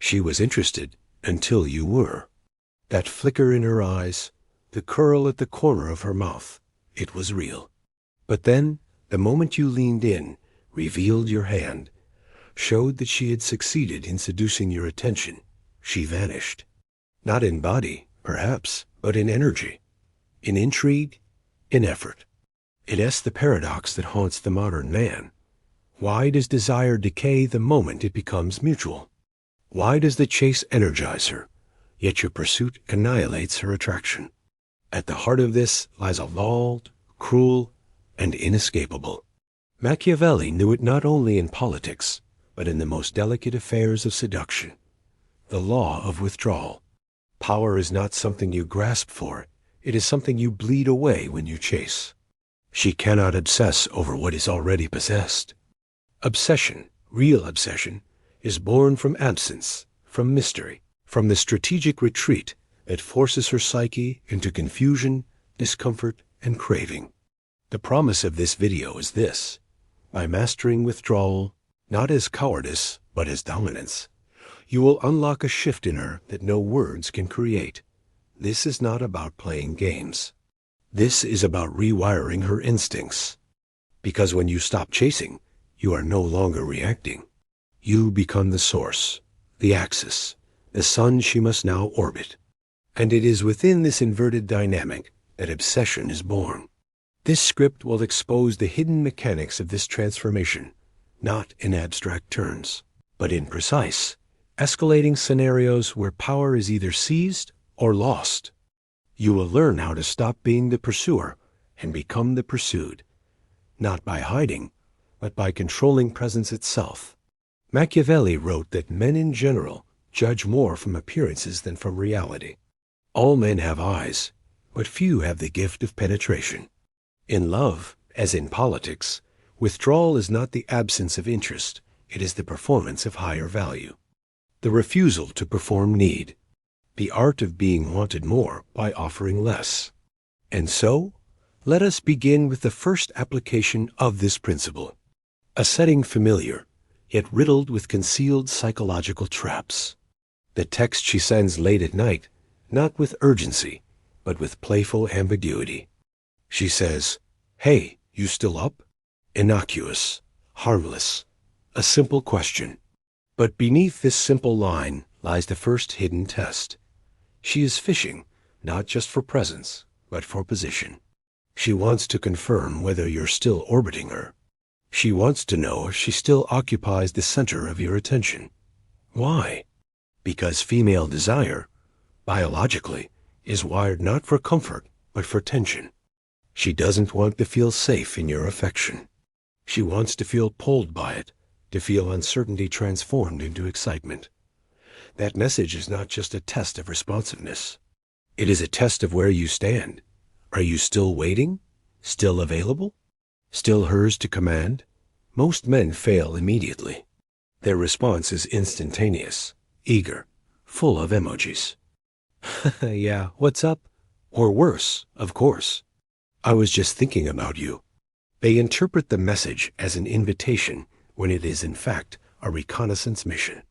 She was interested until you were. That flicker in her eyes, the curl at the corner of her mouth, it was real. But then, the moment you leaned in, revealed your hand, showed that she had succeeded in seducing your attention, she vanished. Not in body, perhaps, but in energy, in intrigue, in effort. It is the paradox that haunts the modern man. Why does desire decay the moment it becomes mutual? Why does the chase energize her, yet your pursuit annihilates her attraction? At the heart of this lies a law, cruel, and inescapable. Machiavelli knew it not only in politics, but in the most delicate affairs of seduction. The law of withdrawal. Power is not something you grasp for, it is something you bleed away when you chase. She cannot obsess over what is already possessed. Obsession, real obsession, is born from absence, from mystery, from the strategic retreat that forces her psyche into confusion, discomfort, and craving. The promise of this video is this: by mastering withdrawal, not as cowardice, but as dominance, you will unlock a shift in her that no words can create. This is not about playing games. This is about rewiring her instincts. Because when you stop chasing, you are no longer reacting. You become the source, the axis, the sun she must now orbit. And it is within this inverted dynamic that obsession is born. This script will expose the hidden mechanics of this transformation, not in abstract terms, but in precise, escalating scenarios where power is either seized or lost. You will learn how to stop being the pursuer and become the pursued, not by hiding, but by controlling presence itself. Machiavelli wrote that men in general judge more from appearances than from reality. All men have eyes, but few have the gift of penetration. In love, as in politics, withdrawal is not the absence of interest, it is the performance of higher value. The refusal to perform need. The art of being wanted more by offering less. And so, let us begin with the first application of this principle. A setting familiar, yet riddled with concealed psychological traps. The text she sends late at night, not with urgency, but with playful ambiguity. She says, "Hey, you still up?" Innocuous, harmless, a simple question. But beneath this simple line lies the first hidden test. She is fishing, not just for presence, but for position. She wants to confirm whether you're still orbiting her. She wants to know if she still occupies the center of your attention. Why? Because female desire, biologically, is wired not for comfort, but for tension. She doesn't want to feel safe in your affection. She wants to feel pulled by it, to feel uncertainty transformed into excitement. That message is not just a test of responsiveness. It is a test of where you stand. Are you still waiting? Still available? Still hers to command? Most men fail immediately. Their response is instantaneous, eager, full of emojis. Yeah, what's up? Or worse, of course. I was just thinking about you. They interpret the message as an invitation when it is in fact a reconnaissance mission.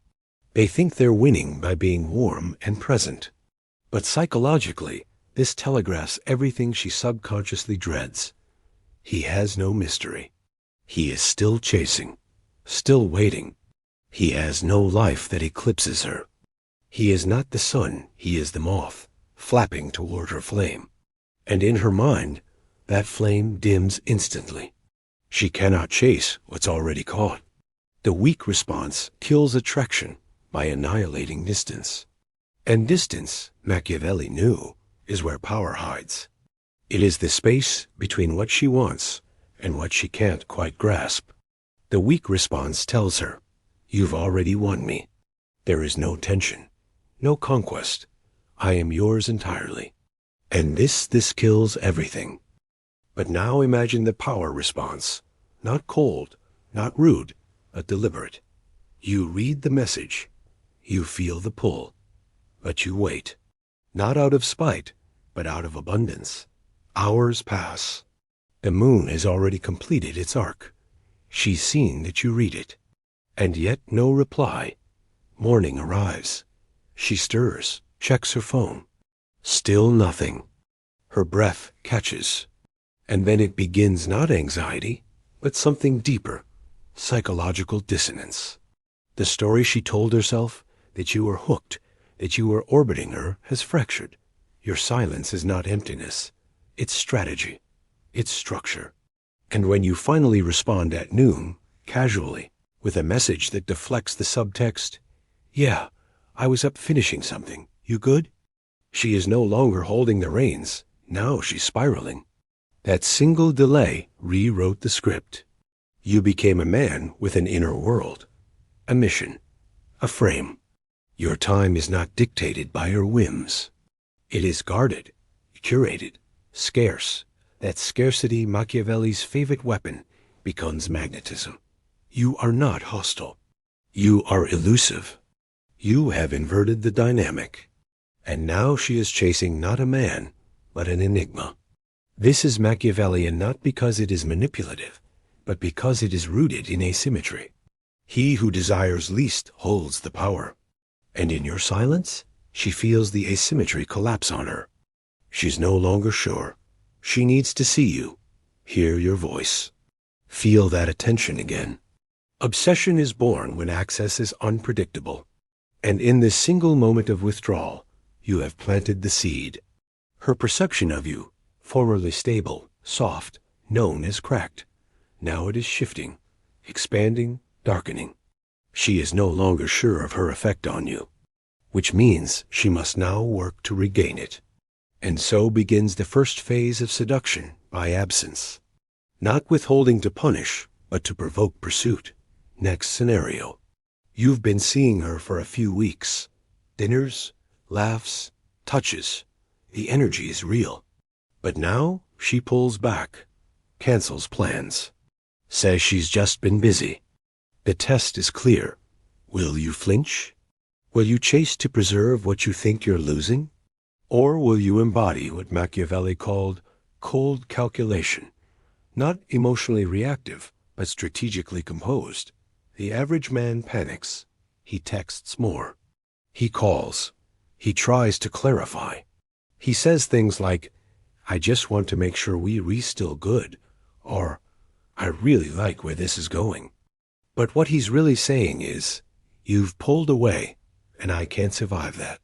They think they're winning by being warm and present. But psychologically, this telegraphs everything she subconsciously dreads. He has no mystery. He is still chasing, still waiting. He has no life that eclipses her. He is not the sun, he is the moth, flapping toward her flame. And in her mind, that flame dims instantly. She cannot chase what's already caught. The weak response kills attraction by annihilating distance. And distance, Machiavelli knew, is where power hides. It is the space between what she wants and what she can't quite grasp. The weak response tells her, "You've already won me. There is no tension, no conquest. I am yours entirely." And this kills everything. But now imagine the power response, not cold, not rude, but deliberate. You read the message, you feel the pull, but you wait, not out of spite, but out of abundance. Hours pass. The moon has already completed its arc. She's seen that you read it, and yet no reply, Morning arrives. She stirs, checks her phone. Still nothing. Her breath catches. And then it begins not anxiety, but something deeper, psychological dissonance. The story she told herself, that you were hooked, that you were orbiting her, has fractured. Your silence is not emptiness. It's strategy. It's structure. And when you finally respond at noon, casually, with a message that deflects the subtext, "Yeah, I was up finishing something. You good?" She is no longer holding the reins. Now she's spiraling. That single delay rewrote the script. You became a man with an inner world, a mission, a frame. Your time is not dictated by your whims. It is guarded, curated, scarce. That scarcity, Machiavelli's favorite weapon, becomes magnetism. You are not hostile. You are elusive. You have inverted the dynamic. And now she is chasing not a man, but an enigma. This is Machiavellian not because it is manipulative, but because it is rooted in asymmetry. He who desires least holds the power. And in your silence, she feels the asymmetry collapse on her. She's no longer sure. She needs to see you, hear your voice, feel that attention again. Obsession is born when access is unpredictable. And in this single moment of withdrawal, you have planted the seed. Her perception of you, formerly stable, soft, known as cracked, now it is shifting, expanding, darkening. She is no longer sure of her effect on you, which means she must now work to regain it. And so begins the first phase of seduction by absence. Not withholding to punish, but to provoke pursuit. Next scenario. You've been seeing her for a few weeks. Dinners, laughs, touches. The energy is real. But now she pulls back, cancels plans, says she's just been busy. The test is clear. Will you flinch? Will you chase to preserve what you think you're losing? Or will you embody what Machiavelli called cold calculation? Not emotionally reactive, but strategically composed. The average man panics. He texts more. He calls. He tries to clarify. He says things like, "I just want to make sure we're still good," or "I really like where this is going." But what he's really saying is, "You've pulled away, and I can't survive that."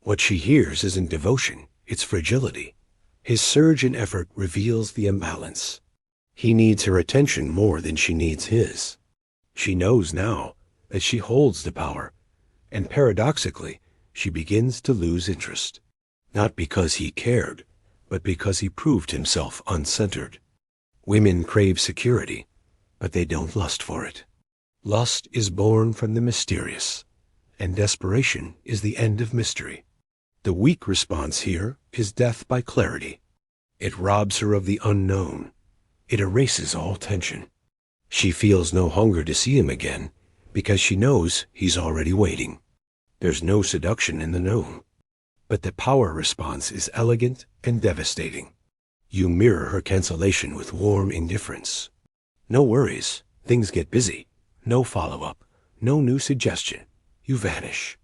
What she hears isn't devotion, it's fragility. His surge in effort reveals the imbalance. He needs her attention more than she needs his. She knows now that she holds the power, and paradoxically, she begins to lose interest. Not because he cared, but because he proved himself uncentered. Women crave security, but they don't lust for it. Lust is born from the mysterious, and desperation is the end of mystery. The weak response here is death by clarity. It robs her of the unknown. It erases all tension. She feels no hunger to see him again because she knows he's already waiting. There's no seduction in the known. But the power response is elegant and devastating. You mirror her cancellation with warm indifference. No worries. Things get busy. No follow-up. No new suggestion. You vanish.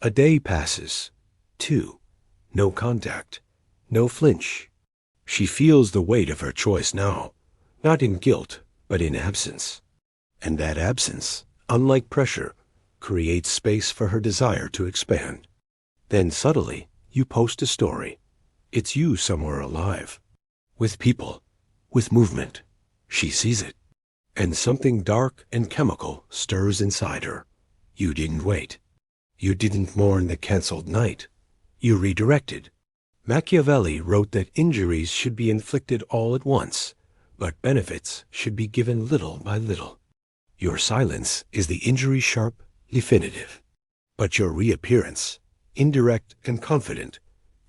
A day passes. 2. No contact. No flinch. She feels the weight of her choice now, not in guilt, but in absence. And that absence, unlike pressure, creates space for her desire to expand. Then subtly, you post a story. It's you somewhere alive. With people. With movement. She sees it. And something dark and chemical stirs inside her. You didn't wait. You didn't mourn the canceled night. You redirected. Machiavelli wrote that injuries should be inflicted all at once, but benefits should be given little by little. Your silence is the injury sharp, definitive. But your reappearance, indirect and confident,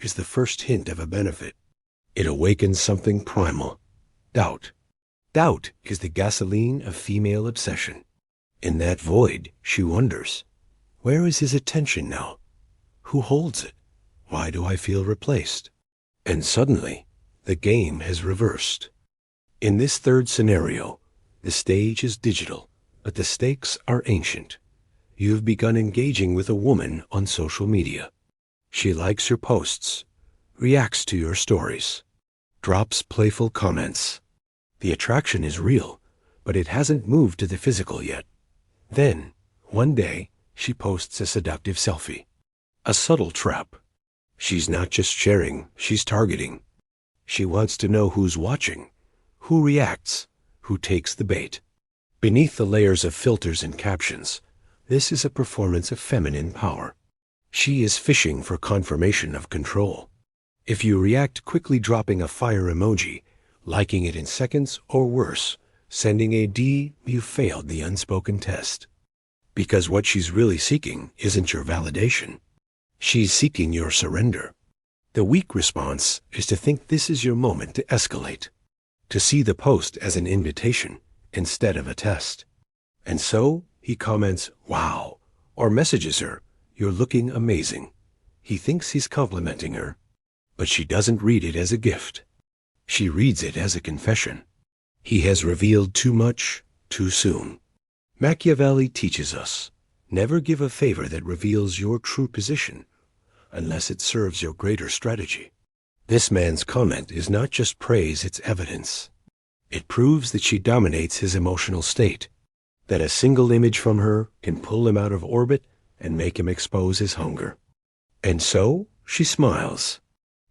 is the first hint of a benefit. It awakens something primal. Doubt. Doubt is the gasoline of female obsession. In that void, she wonders, where is his attention now? Who holds it? Why do I feel replaced? And suddenly, the game has reversed. In this third scenario, the stage is digital, but the stakes are ancient. you've begun engaging with a woman on social media. She likes your posts, reacts to your stories, drops playful comments. The attraction is real, but it hasn't moved to the physical yet. Then, one day, she posts a seductive selfie. A subtle trap. She's not just sharing, she's targeting. She wants to know who's watching, who reacts, who takes the bait. Beneath the layers of filters and captions, this is a performance of feminine power. She is fishing for confirmation of control. If you react quickly, dropping a fire emoji, liking it in seconds, or worse, sending a D, you failed the unspoken test. Because what she's really seeking isn't your validation. She's seeking your surrender. The weak response is to think this is your moment to escalate, to see the post as an invitation instead of a test. And so he comments, "Wow," or messages her, "You're looking amazing." He thinks he's complimenting her, but she doesn't read it as a gift. She reads it as a confession. He has revealed too much, too soon. Machiavelli teaches us, never give a favor that reveals your true position unless it serves your greater strategy. This man's comment is not just praise, it's evidence. It proves that she dominates his emotional state, that a single image from her can pull him out of orbit and make him expose his hunger. And so she smiles,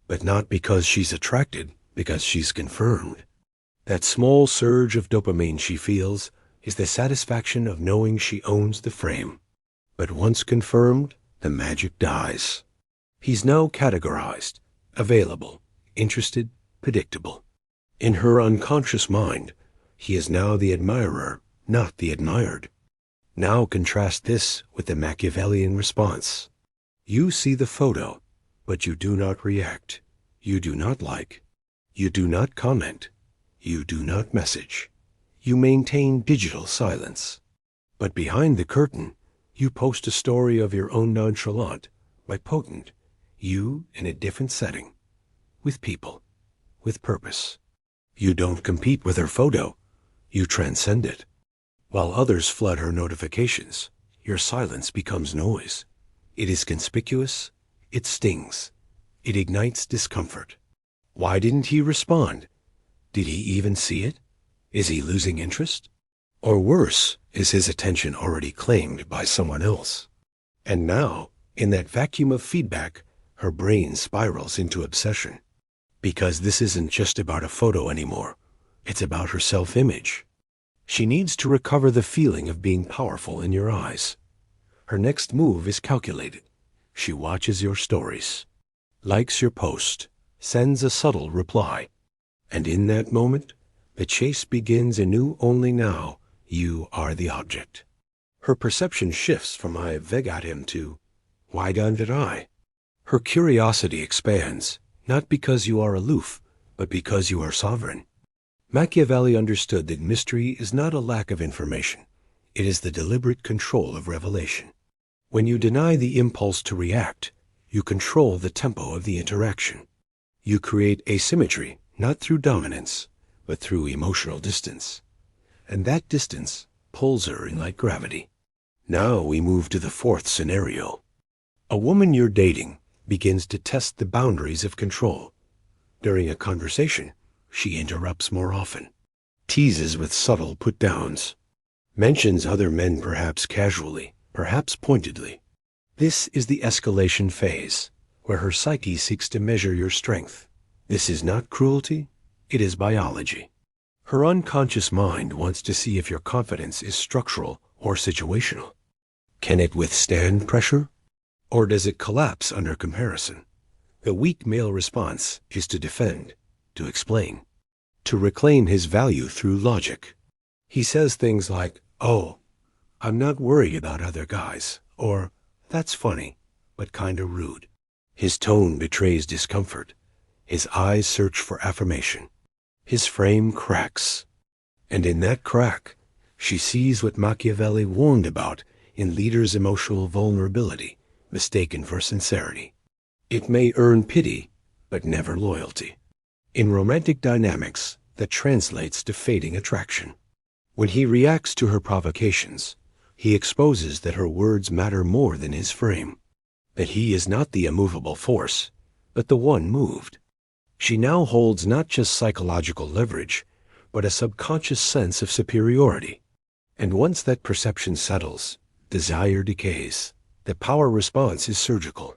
but not because she's attracted, because she's confirmed. That small surge of dopamine she feels is the satisfaction of knowing she owns the frame. But once confirmed, the magic dies. He's now categorized, available, interested, predictable. In her unconscious mind, he is now the admirer, not the admired. Now contrast this with the Machiavellian response. You see the photo, but you do not react. You do not like. You do not comment. You do not message. You maintain digital silence. But behind the curtain, you post a story of your own nonchalant, but potent, you in a different setting, with people, with purpose. You don't compete with her photo, you transcend it. While others flood her notifications, your silence becomes noise. It is conspicuous, it stings, it ignites discomfort. Why didn't he respond? Did he even see it? Is he losing interest? Or worse, is his attention already claimed by someone else? And now, in that vacuum of feedback, her brain spirals into obsession. Because this isn't just about a photo anymore. It's about her self-image. She needs to recover the feeling of being powerful in your eyes. Her next move is calculated. She watches your stories, likes your post, sends a subtle reply. And in that moment, the chase begins anew. Only now, you are the object. Her perception shifts from "I got him" to "Why don't I?" Her curiosity expands, not because you are aloof, but because you are sovereign. Machiavelli understood that mystery is not a lack of information. It is the deliberate control of revelation. When you deny the impulse to react, you control the tempo of the interaction. You create asymmetry, not through dominance, but through emotional distance. And that distance pulls her in like gravity. Now we move to the fourth scenario. A woman you're dating begins to test the boundaries of control. During a conversation, she interrupts more often, teases with subtle put-downs, mentions other men perhaps casually, perhaps pointedly. This is the escalation phase, where her psyche seeks to measure your strength. This is not cruelty, it is biology. Her unconscious mind wants to see if your confidence is structural or situational. Can it withstand pressure? Or does it collapse under comparison? The weak male response is to defend, to explain, to reclaim his value through logic. He says things like, "Oh, I'm not worried about other guys," or "That's funny, but kinda rude." His tone betrays discomfort. His eyes search for affirmation. His frame cracks. And in that crack, she sees what Machiavelli warned about in leaders' emotional vulnerability, mistaken for sincerity. It may earn pity, but never loyalty. In romantic dynamics, that translates to fading attraction. When he reacts to her provocations, He exposes that her words matter more than his frame, that he is not the immovable force, but the one moved. She now holds not just psychological leverage, but a subconscious sense of superiority. And once that perception settles, desire decays. The power response is surgical.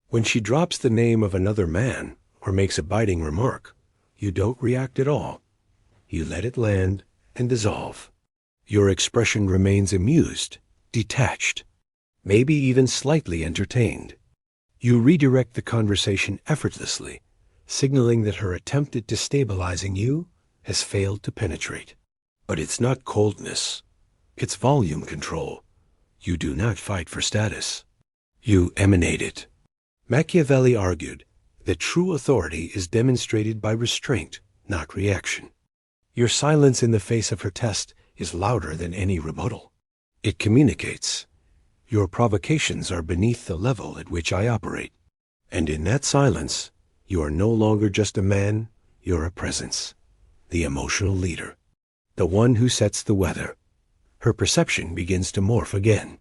When she drops the name of another man or makes a biting remark, you don't react at all. You let it land and dissolve. Your expression remains amused, detached, maybe even slightly entertained. You redirect the conversation effortlessly, signaling that her attempt at destabilizing you has failed to penetrate. But it's not coldness. It's volume control. You do not fight for status. You emanate it. Machiavelli argued that true authority is demonstrated by restraint, not reaction. Your silence in the face of her test is louder than any rebuttal. It communicates. Your provocations are beneath the level at which I operate. And in that silence, you are no longer just a man, you're a presence. The emotional leader. The one who sets the weather. Her perception begins to morph again.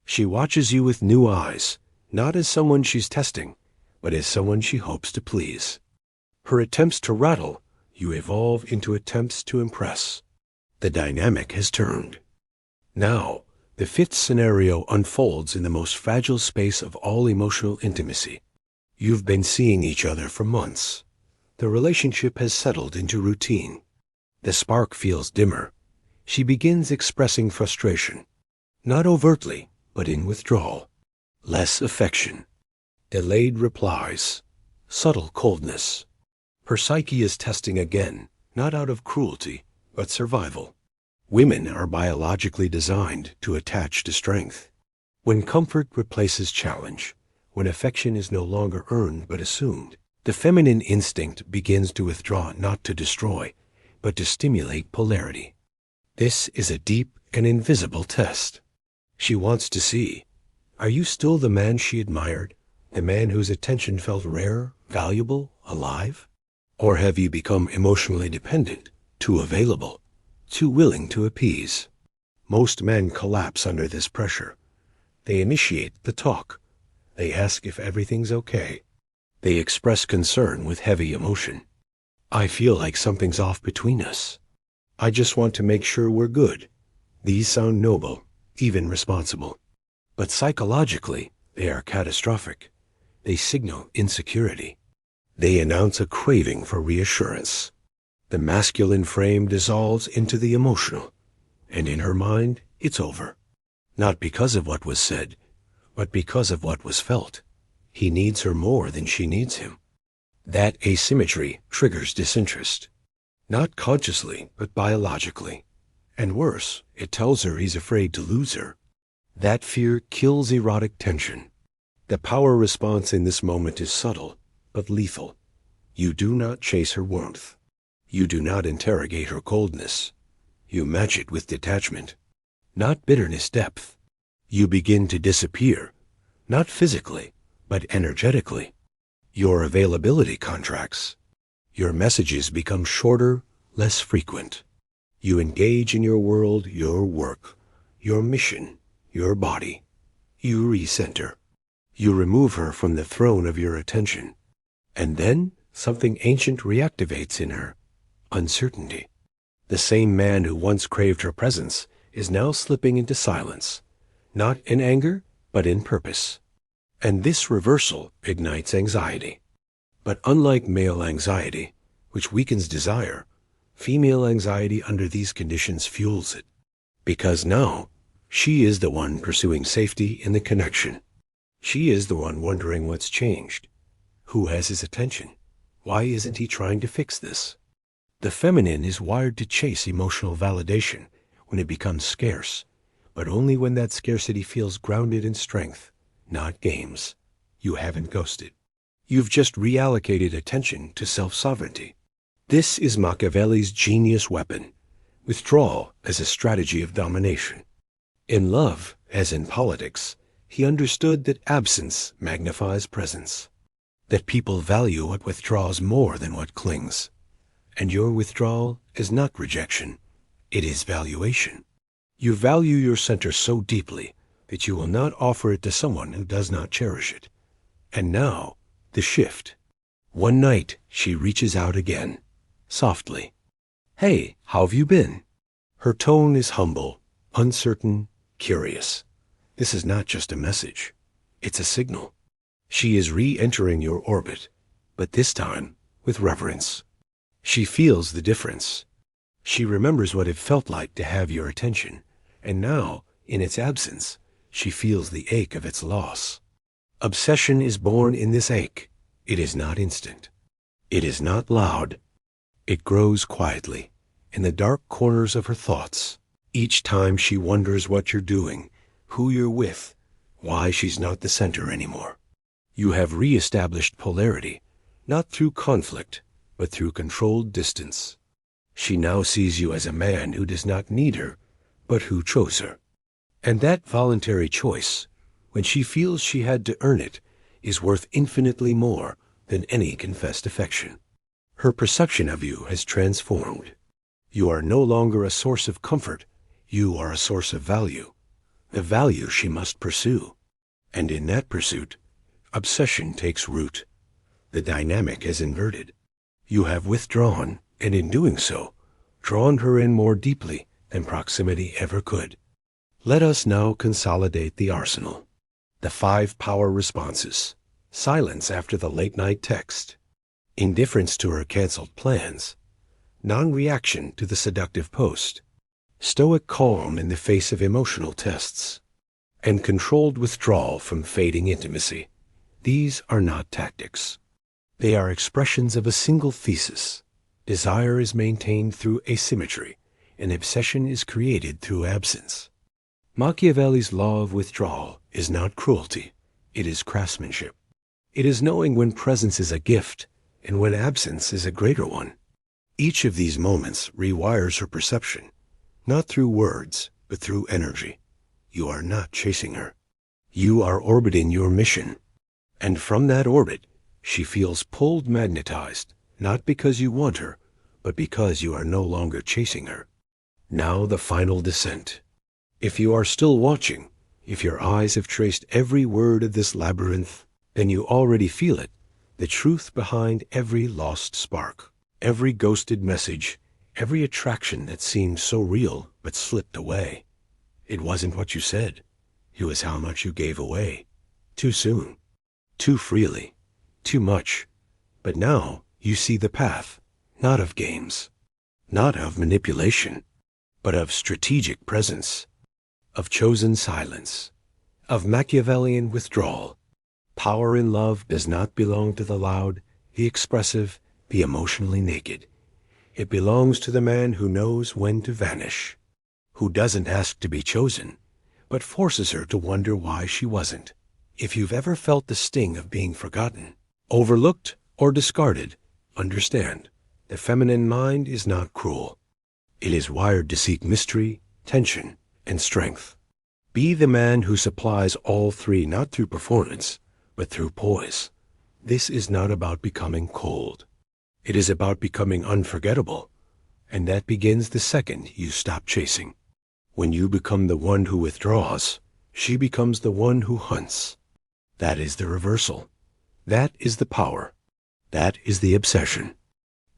She watches you with new eyes, not as someone she's testing, but as someone she hopes to please. Her attempts to rattle, you evolve into attempts to impress. The dynamic has turned. Now, the fifth scenario unfolds in the most fragile space of all emotional intimacy. You've been seeing each other for months. The relationship has settled into routine. The spark feels dimmer. She begins expressing frustration. Not overtly, but in withdrawal. Less affection. Delayed replies. Subtle coldness. Her psyche is testing again, not out of cruelty, but survival. Women are biologically designed to attach to strength. When comfort replaces challenge, when affection is no longer earned but assumed, the feminine instinct begins to withdraw not to destroy, but to stimulate polarity. This is a deep and invisible test. She wants to see, are you still the man she admired, the man whose attention felt rare, valuable, alive? Or have you become emotionally dependent, too available, too willing to appease? Most men collapse under this pressure. They initiate the talk. They ask if everything's okay. They express concern with heavy emotion. I feel like something's off between us. I just want to make sure we're good. These sound noble, even responsible. But psychologically, they are catastrophic. They signal insecurity. They announce a craving for reassurance. The masculine frame dissolves into the emotional, and in her mind, it's over. Not because of what was said, but because of what was felt. He needs her more than she needs him. That asymmetry triggers disinterest. Not consciously, but biologically. And worse, it tells her he's afraid to lose her. That fear kills erotic tension. The power response in this moment is subtle, but lethal. You do not chase her warmth. You do not interrogate her coldness. You match it with detachment. Not bitterness depth. You begin to disappear, not physically, but energetically. Your availability contracts. Your messages become shorter, less frequent. You engage in your world, your work, your mission, your body. You recenter. You remove her from the throne of your attention. And then something ancient reactivates in her. Uncertainty. The same man who once craved her presence is now slipping into silence, not in anger, but in purpose. And this reversal ignites anxiety. But unlike male anxiety, which weakens desire, female anxiety under these conditions fuels it. Because now, she is the one pursuing safety in the connection. She is the one wondering what's changed. Who has his attention? Why isn't he trying to fix this? The feminine is wired to chase emotional validation when it becomes scarce, but only when that scarcity feels grounded in strength, not games. You haven't ghosted. You've just reallocated attention to self-sovereignty. This is Machiavelli's genius weapon, withdrawal as a strategy of domination. In love, as in politics, he understood that absence magnifies presence, that people value what withdraws more than what clings. And your withdrawal is not rejection, it is valuation. You value your center so deeply that you will not offer it to someone who does not cherish it. And now, the shift. One night, she reaches out again, softly. "Hey, how have you been?" Her tone is humble, uncertain, curious. This is not just a message. It's a signal. She is re-entering your orbit, but this time with reverence. She feels the difference. She remembers what it felt like to have your attention, and now, in its absence, she feels the ache of its loss. Obsession is born in this ache. It is not instant. It is not loud. It grows quietly, in the dark corners of her thoughts. Each time she wonders what you're doing, who you're with, why she's not the center anymore. You have re-established polarity, not through conflict, but through controlled distance. She now sees you as a man who does not need her, but who chose her. And that voluntary choice, when she feels she had to earn it, is worth infinitely more than any confessed affection. Her perception of you has transformed. You are no longer a source of comfort. You are a source of value, the value she must pursue. And in that pursuit, obsession takes root. The dynamic has inverted. You have withdrawn, and in doing so, drawn her in more deeply than proximity ever could. Let us now consolidate the arsenal. The 5 power responses. Silence after the late-night text. Indifference to her canceled plans. Non-reaction to the seductive post. Stoic calm in the face of emotional tests. And controlled withdrawal from fading intimacy. These are not tactics. They are expressions of a single thesis. Desire is maintained through asymmetry, and obsession is created through absence. Machiavelli's law of withdrawal is not cruelty. It is craftsmanship. It is knowing when presence is a gift and when absence is a greater one. Each of these moments rewires her perception, not through words, but through energy. You are not chasing her. You are orbiting your mission. And from that orbit, she feels pulled, magnetized, not because you want her, but because you are no longer chasing her. Now the final descent. If you are still watching, if your eyes have traced every word of this labyrinth, then you already feel it, the truth behind every lost spark, every ghosted message, every attraction that seemed so real but slipped away. It wasn't what you said. It was how much you gave away. Too soon. Too freely. Too much. But now you see the path, not of games, not of manipulation, but of strategic presence, of chosen silence, of Machiavellian withdrawal. Power in love does not belong to the loud, the expressive, the emotionally naked. It belongs to the man who knows when to vanish, who doesn't ask to be chosen, but forces her to wonder why she wasn't. If you've ever felt the sting of being forgotten, overlooked, or discarded, understand, the feminine mind is not cruel. It is wired to seek mystery, tension, and strength. Be the man who supplies all 3, not through performance, but through poise. This is not about becoming cold. It is about becoming unforgettable, and that begins the second you stop chasing. When you become the one who withdraws, she becomes the one who hunts. That is the reversal. That is the power. That is the obsession.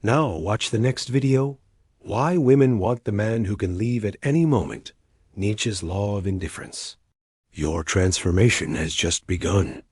Now watch the next video, Why Women Want the Man Who Can Leave at Any Moment, Nietzsche's Law of Indifference. Your transformation has just begun.